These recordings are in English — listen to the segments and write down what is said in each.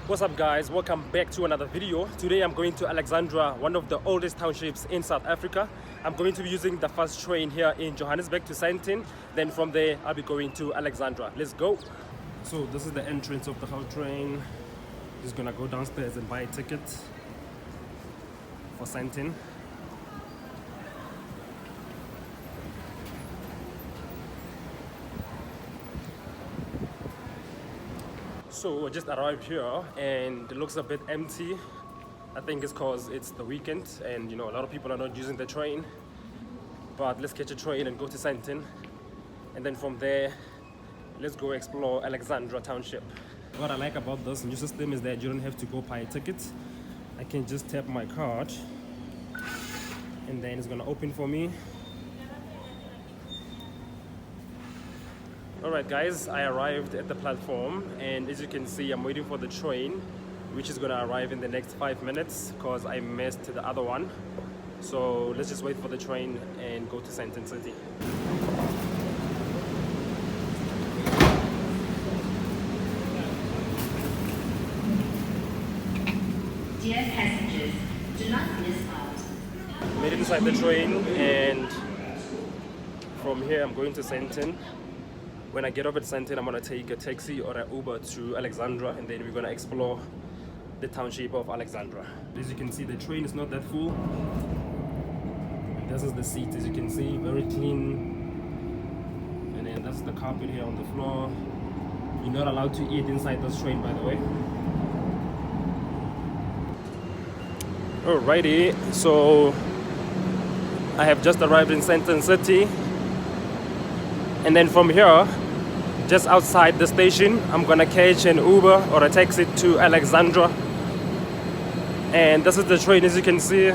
What's up guys, welcome back to another video. Today I'm going to Alexandra, one of the oldest townships in South Africa. I'm going to be using the first train here in Johannesburg to Sandton. Then from there I'll be going to Alexandra. Let's go. So this is the entrance of the whole train. Just gonna go downstairs and buy a ticket for Sandton. So I just arrived here and it looks a bit empty. I think it's because it's the weekend and a lot of people are not using the train. But let's catch a train and go to Sandton. And then from there, let's go explore Alexandra Township. What I like about this new system is that you don't have to go buy a ticket. I can just tap my card and then it's gonna open for me. Alright guys, I arrived at the platform and as you can see I'm waiting for the train which is gonna arrive in the next 5 minutes because I missed the other one. So let's just wait for the train and go to Sandton City. Dear passengers, do not miss out. Made it inside the train and from here I'm going to Sandton. When I get off at Sandton, I'm gonna take a taxi or an Uber to Alexandra and then we're gonna explore the township of Alexandra. As you can see, the train is not that full. This is the seat, as you can see, very clean. And then that's the carpet here on the floor. You're not allowed to eat inside this train, by the way. Alrighty, so I have just arrived in Sandton City. And then from here, just outside the station, I'm gonna catch an Uber or a taxi to Alexandra. And this is the train, as you can see.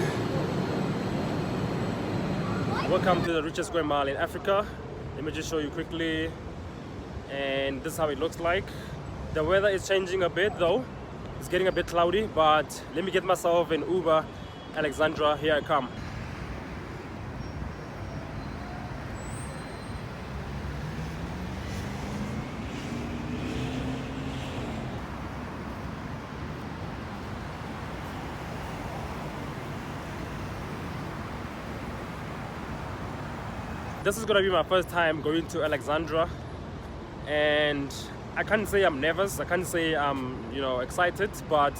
Welcome to the richest square mile in Africa. Let me just show you quickly. And this is how it looks like. The weather is changing a bit though. It's getting a bit cloudy, but let me get myself an Uber. Alexandra, here I come. This is gonna be my first time going to Alexandra and I can't say I'm nervous, I can't say I'm excited, but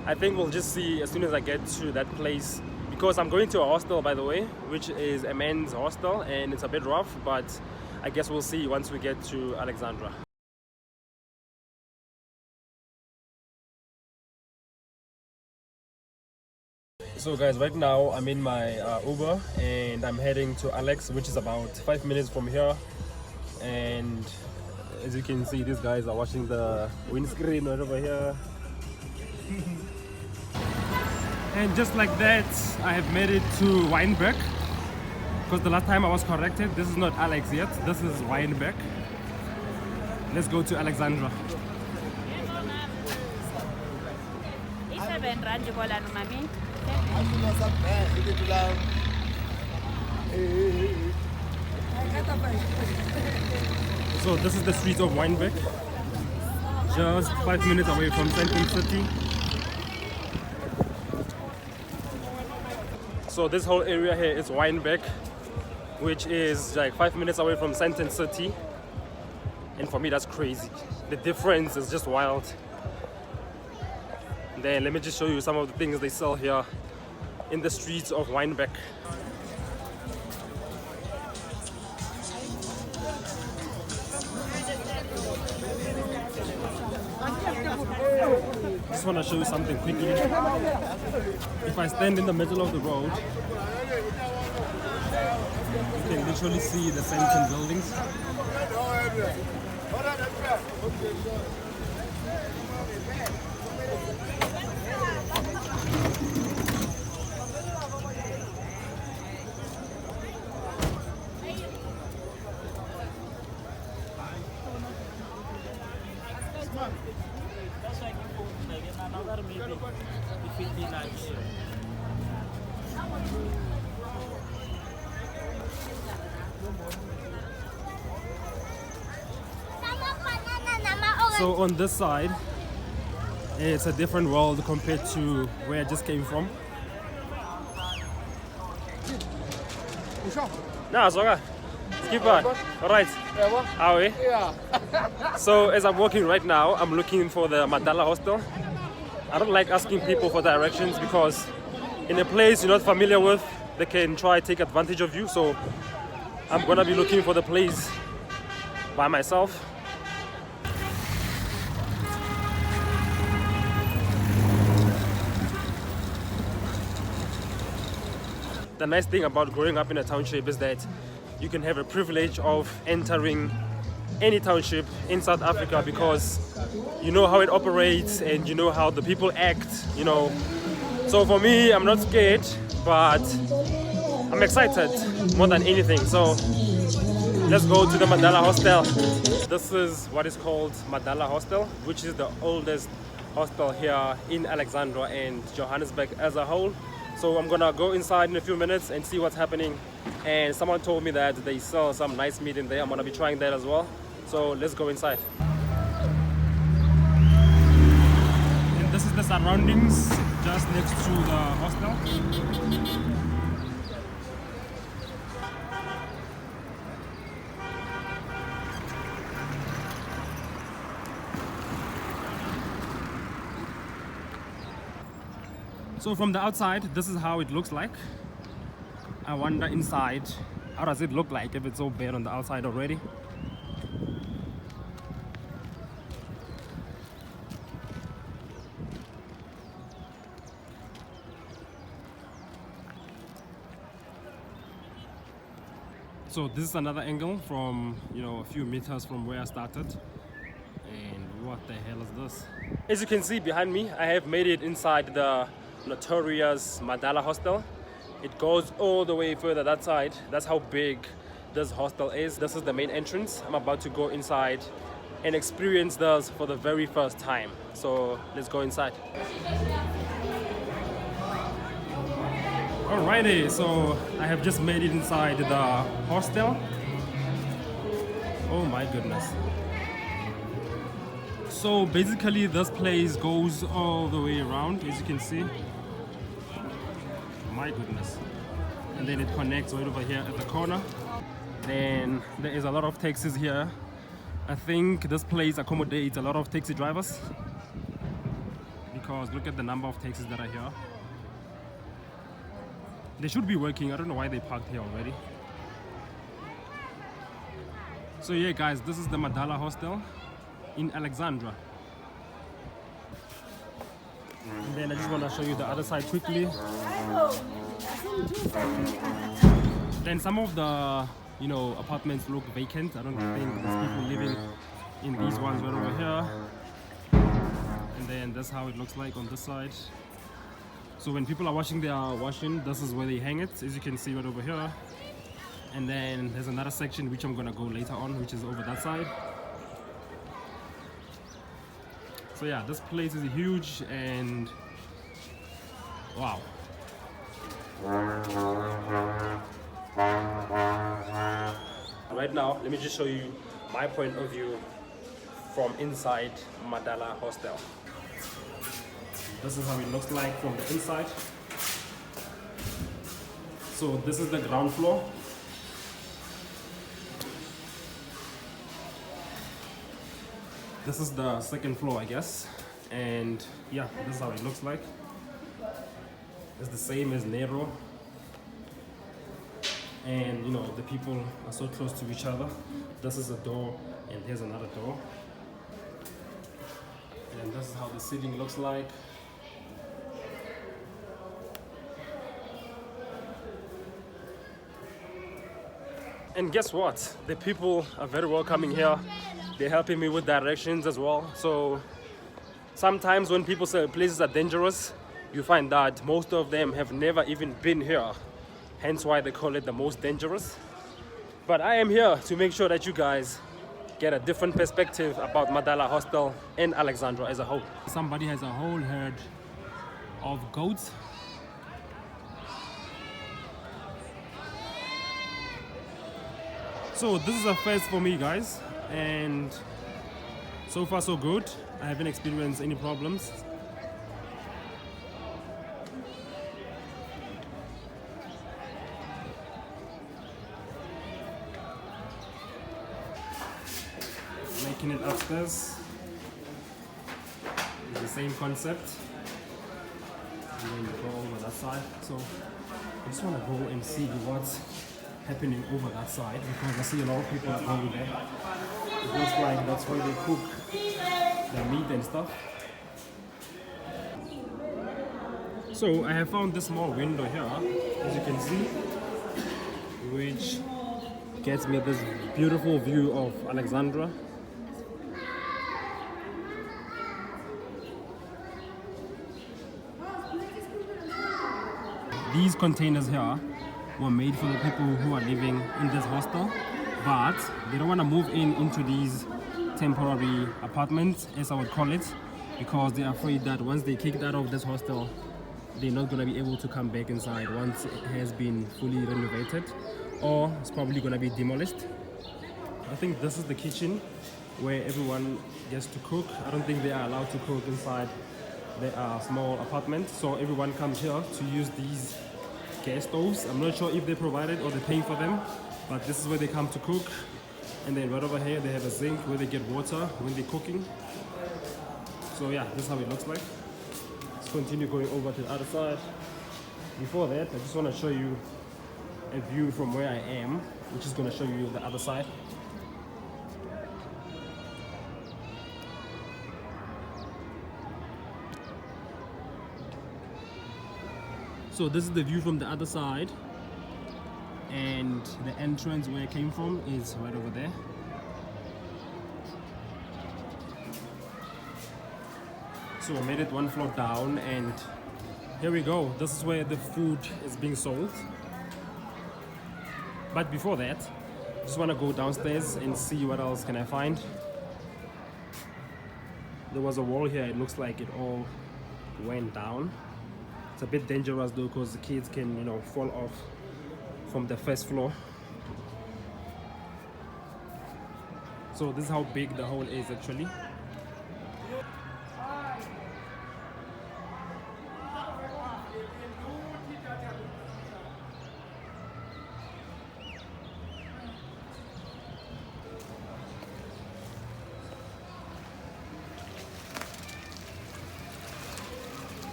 I think we'll just see as soon as I get to that place, because I'm going to a hostel, by the way, which is a men's hostel and it's a bit rough, but I guess we'll see once we get to Alexandra. So guys, right now I'm in my Uber and I'm heading to Alex, which is about 5 minutes from here. And as you can see, these guys are watching the windscreen right over here. And just like that, I have made it to Weinberg. Because the last time I was corrected, this is not Alex yet, this is Weinberg. Let's go to Alexandra. So this is the streets of Weinberg, just 5 minutes away from Sandton City. So this whole area here is Weinberg, which is like 5 minutes away from Sandton City. And for me that's crazy. The difference is just wild. Then let me just show you some of the things they sell here in the streets of Weinberg. I just want to show you something quickly. If I stand in the middle of the road, you can literally see the Sandton buildings. So on this side, It's a different world compared to where I just came from. No, it's okay. Keep on. All right. How are we? Yeah. So as I'm walking right now, I'm looking for the Madala Hostel. I don't like asking people for directions because in a place you're not familiar with, they can try to take advantage of you. So I'm gonna be looking for the place by myself. The nice thing about growing up in a township is that you can have a privilege of entering any township in South Africa because you know how it operates and you know how the people act, you know. So for me, I'm not scared, but I'm excited more than anything. So let's go to the Madala Hostel. This is what is called Madala Hostel, which is the oldest hostel here in Alexandra and Johannesburg as a whole. So I'm gonna go inside in a few minutes and see what's happening. And someone told me that they sell some nice meat in there. I'm gonna be trying that as well. So let's go inside. And this is the surroundings just next to the hostel. So from the outside, this is how it looks like. I wonder inside, how does it look like if it's so bad on the outside already? So this is another angle from, you know, a few meters from where I started. And what the hell is this? As you can see behind me, I have made it inside the notorious Madala Hostel. It goes all the way further that side. That's how big this hostel is. This is the main entrance. I'm about to go inside and experience this for the very first time. So let's go inside. Alrighty, so I have just made it inside the hostel. Oh my goodness. So basically this place goes all the way around, as you can see. My goodness. And then it connects right over here at the corner. Then there is a lot of taxis here. I think this place accommodates a lot of taxi drivers because look at the number of taxis that are here. They should be working. I don't know why they parked here already. So yeah guys, this is the Madala Hostel in Alexandra. And then I just want to show you the other side quickly. Then some of the, you know, apartments look vacant. I don't think there's people living in these ones right over here. And then that's how it looks like on this side. So when people are washing their washing, this is where they hang it, as you can see right over here. And then there's another section which I'm gonna go later on, which is over that side. So yeah, this place is huge and wow. Right now, let me just show you my point of view from inside Madala Hostel. This is how it looks like from the inside. So this is the ground floor. This is the second floor, I guess. And yeah, this is how it looks like. It's the same as Nero. And you know, the people are so close to each other. This is a door and here's another door. And this is how the ceiling looks like. And guess what? The people are very welcoming here. They're helping me with directions as well. So sometimes when people say places are dangerous, you find that most of them have never even been here. Hence why they call it the most dangerous. But I am here to make sure that you guys get a different perspective about Madala Hostel and Alexandra as a whole. Somebody has a whole herd of goats. So this is a first for me, guys, and so far so good. I haven't experienced any problems. downstairs. It's the same concept. And then you go over that side. So I just want to go and see what's happening over that side because I see a lot of people going there. It looks like that's where they cook their meat and stuff. So I have found this small window here, as you can see, which gets me this beautiful view of Alexandra. These containers here were made for the people who are living in this hostel, but they don't want to move into these temporary apartments, as I would call it, because they're afraid that once they're kicked out of this hostel, they're not going to be able to come back inside once it has been fully renovated, or it's probably going to be demolished. I think this is the kitchen where everyone gets to cook. I don't think they are allowed to cook inside their small apartment, so everyone comes here to use these gas stoves. I'm not sure if they provide it or they pay for them, but this is where they come to cook. And then right over here they have a sink where they get water when they're cooking. So yeah, this is how it looks like. Let's continue going over to the other side. Before that, I just want to show you a view from where I am, which is going to show you the other side. So this is the view from the other side, and the entrance where I came from is right over there. So I made it one floor down, and here we go. This is where the food is being sold. But before that, I just want to go downstairs and see what else can I find. There was a wall here. It looks like it all went down. It's a bit dangerous though, because the kids can, you know, fall off from the first floor. So this is how big the hole is actually.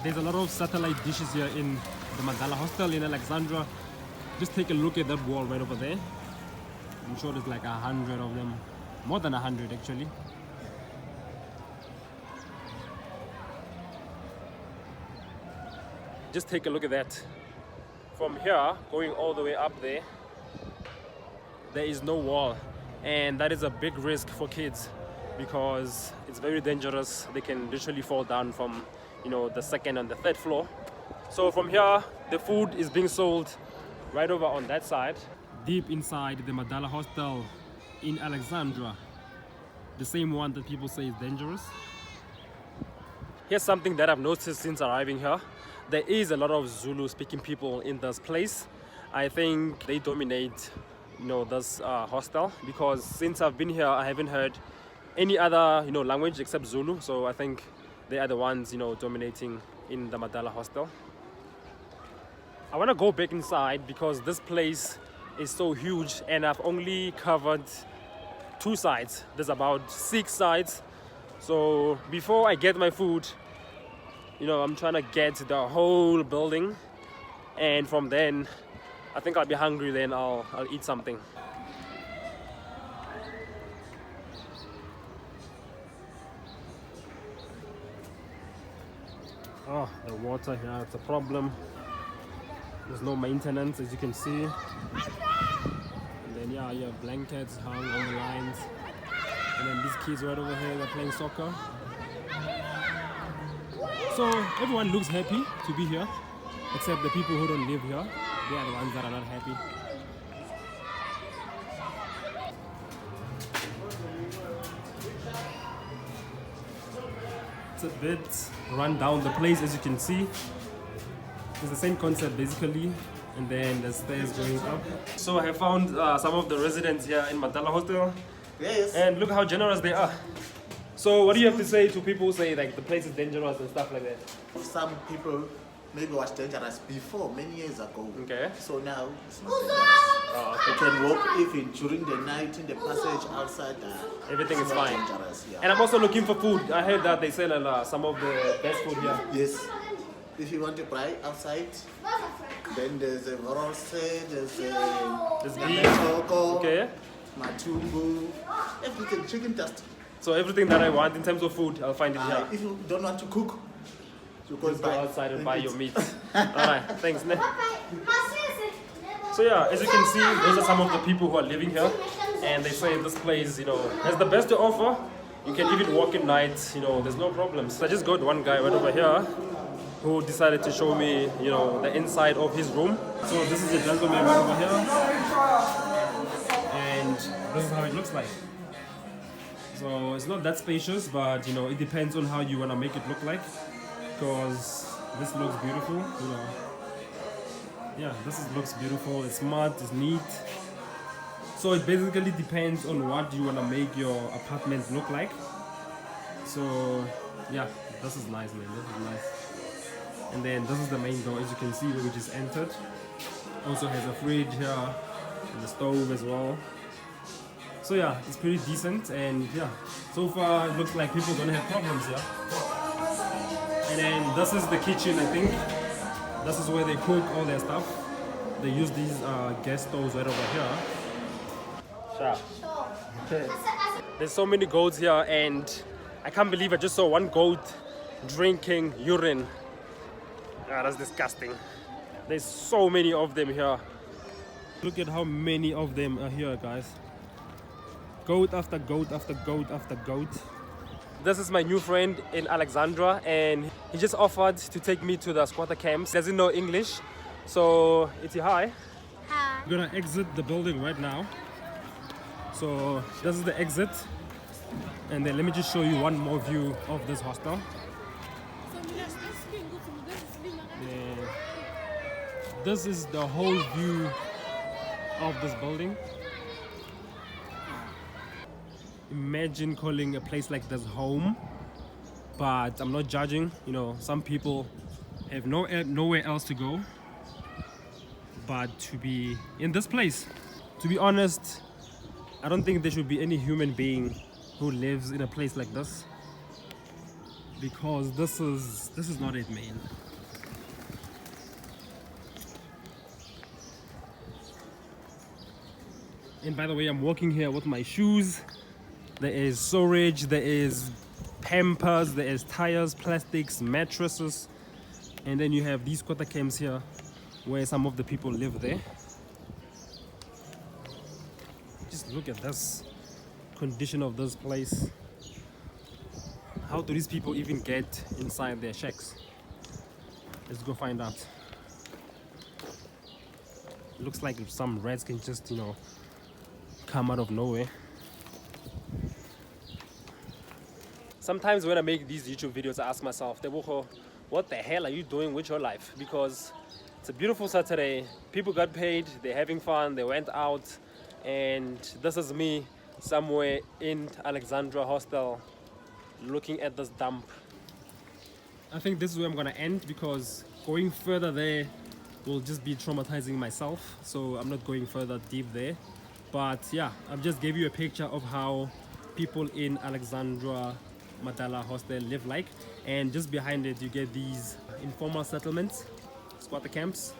There's a lot of satellite dishes here in the Madala Hostel in Alexandra. Just take a look at that wall right over there. I'm sure there's like 100 of them, more than 100 actually. Just take a look at that. From here, going all the way up there, there is no wall. And that is a big risk for kids because it's very dangerous. They can literally fall down from, you know, the second and the third floor. So from here, the food is being sold right over on that side, deep inside the Madala Hostel in Alexandra, the same one that people say is dangerous. Here's something that I've noticed since arriving here. There is a lot of Zulu speaking people in this place. I think they dominate, you know, this hostel, because since I've been here, I haven't heard any other, you know, language except Zulu. So I think they are the ones, you know, dominating in the Madala Hostel. I want to go back inside because this place is so huge and I've only covered 2 sides. There's about 6 sides. So before I get my food, you know, I'm trying to get the whole building, and from then I think I'll be hungry, then I'll eat something. Oh, the water here, it's a problem. There's no maintenance, as you can see. And then yeah, you have blankets hung on the lines. And then these kids right over here, they're playing soccer. So everyone looks happy to be here, except the people who don't live here. They are the ones that are not happy. It's a bit run down, the place, as you can see. It's the same concept basically, and then the stairs going up. So I have found some of the residents here in Madala Hostel. Yes. And look how generous they are. So what do you have to say to people who say like the place is dangerous and stuff like that? Some people maybe was dangerous before, many years ago. Okay. So now it's not dangerous. Oh, You okay. can walk even during the night in the passage outside. Everything is It's not fine. dangerous, yeah. And I'm also looking for food. I heard that they sell some of the best food here. Yes. If you want to buy outside, then there's a Vorose, there's There's a beef. Metoko, Okay. Matumbu, everything, chicken dust. So everything that I want in terms of food, I'll find it here. If you don't want to cook, you go Just go outside and buy your meat. meat. Alright, thanks. Ne? So yeah, as you can see, those are some of the people who are living here. And they say this place, has the best to offer. You can even walk in night, there's no problems. So I just got one guy right over here who decided to show me, the inside of his room. So this is a gentleman right over here. And this is how it looks like. So it's not that spacious, but it depends on how you want to make it look like. Because this looks beautiful, Yeah, looks beautiful, it's smart, it's neat. So it basically depends on what you want to make your apartment look like. So yeah, this is nice, man, this is nice. And then this is the main door, as you can see, where we just entered. Also has a fridge here and a stove as well. So yeah, it's pretty decent, and yeah, so far it looks like people don't have problems here. And then this is the kitchen, I think. This is where they cook all their stuff. They use these gas stoves right over here. Sharp. There's so many goats here, and I can't believe I just saw one goat drinking urine. Ah, that's disgusting. There's so many of them here. Look at how many of them are here, guys. Goat after goat after goat after goat. This is my new friend in Alexandra, and he just offered to take me to the squatter camps. He doesn't know English, so it's hi. Hi. We're gonna exit the building right now. So this is the exit, and then let me just show you one more view of this hostel. Yeah. This is the whole view of this building. Imagine calling a place like this home, but I'm not judging. Some people have nowhere else to go but to be in this place. To be honest, I don't think there should be any human being who lives in a place like this, because this is not it, man. And by the way, I'm walking here with my shoes. There is storage, there is Pampers, there is tires, plastics, mattresses, and then you have these quarter camps here where some of the people live there. Just look at this condition of this place. How do these people even get inside their shacks? Let's go find out. Looks like some rats can just, come out of nowhere. Sometimes when I make these YouTube videos, I ask myself, Tebogo, what the hell are you doing with your life? Because it's a beautiful Saturday, people got paid, they're having fun, they went out, and this is me somewhere in Alexandra Hostel looking at this dump. I think this is where I'm gonna end, because going further there will just be traumatizing myself, so I'm not going further deep there. But yeah, I've just gave you a picture of how people in Alexandra Madala Hostel live like, and just behind it you get these informal settlements, squatter camps,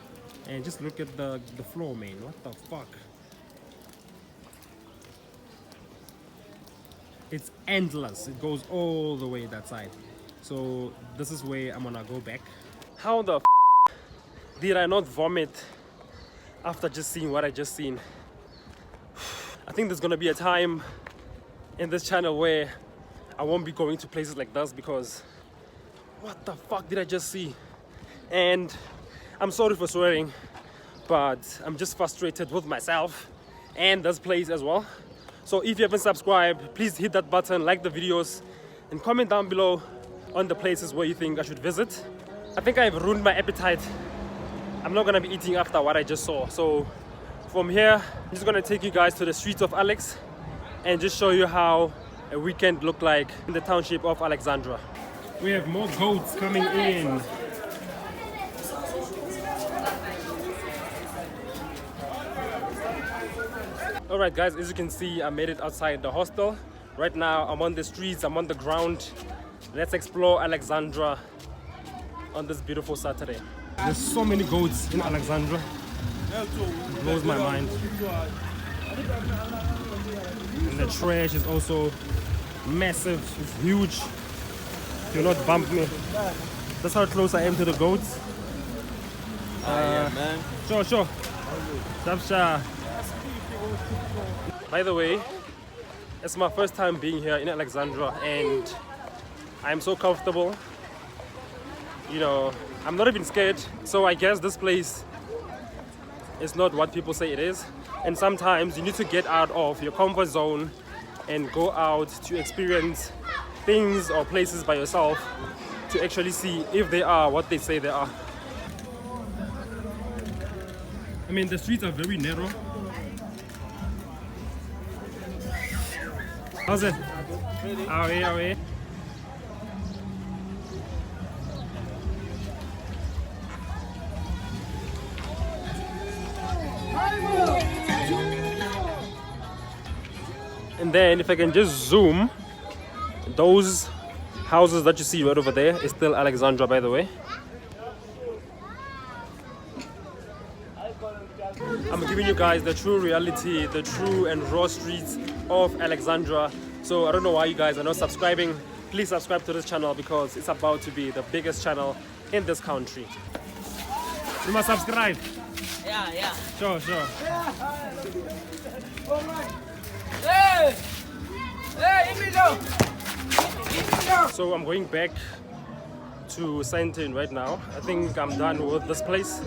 and just look at the floor, man. What the fuck? It's endless. It goes all the way that side. So this is where I'm gonna go back. How the did I not vomit after just seeing what I just seen? I think there's gonna be a time in this channel where I won't be going to places like this, because what the fuck did I just see? And I'm sorry for swearing, but I'm just frustrated with myself and this place as well. So if you haven't subscribed, please hit that button, like the videos, and comment down below on the places where you think I should visit. I think I've ruined my appetite. I'm not gonna be eating after what I just saw. So from here, I'm just gonna take you guys to the streets of Alex and just show you how a weekend looked like in the township of Alexandra. We have more goats coming in. Alright guys, as you can see, I made it outside the hostel. Right now I'm on the streets, I'm on the ground. Let's explore Alexandra on this beautiful Saturday. There's so many goats in Alexandra. It blows my mind. And the trash is also massive, it's huge. Do not bump me. That's how close I am to the goats. Man. Sure. Shabsha. By the way, it's my first time being here in Alexandra and I'm so comfortable. You know, I'm not even scared. So I guess this place is not what people say it is. And sometimes you need to get out of your comfort zone and go out to experience things or places by yourself to actually see if they are what they say they are. I mean, the streets are very narrow. How's it? Are we? And then if I can just zoom, those houses that you see right over there is still Alexandra, by the way. I'm giving you guys the true reality, the true and raw streets of Alexandra. So I don't know why you guys are not subscribing. Please subscribe to this channel because it's about to be the biggest channel in this country. You must subscribe. Yeah. Sure. Hey, Emilio! So I'm going back to Saintin right now. I think I'm done with this place.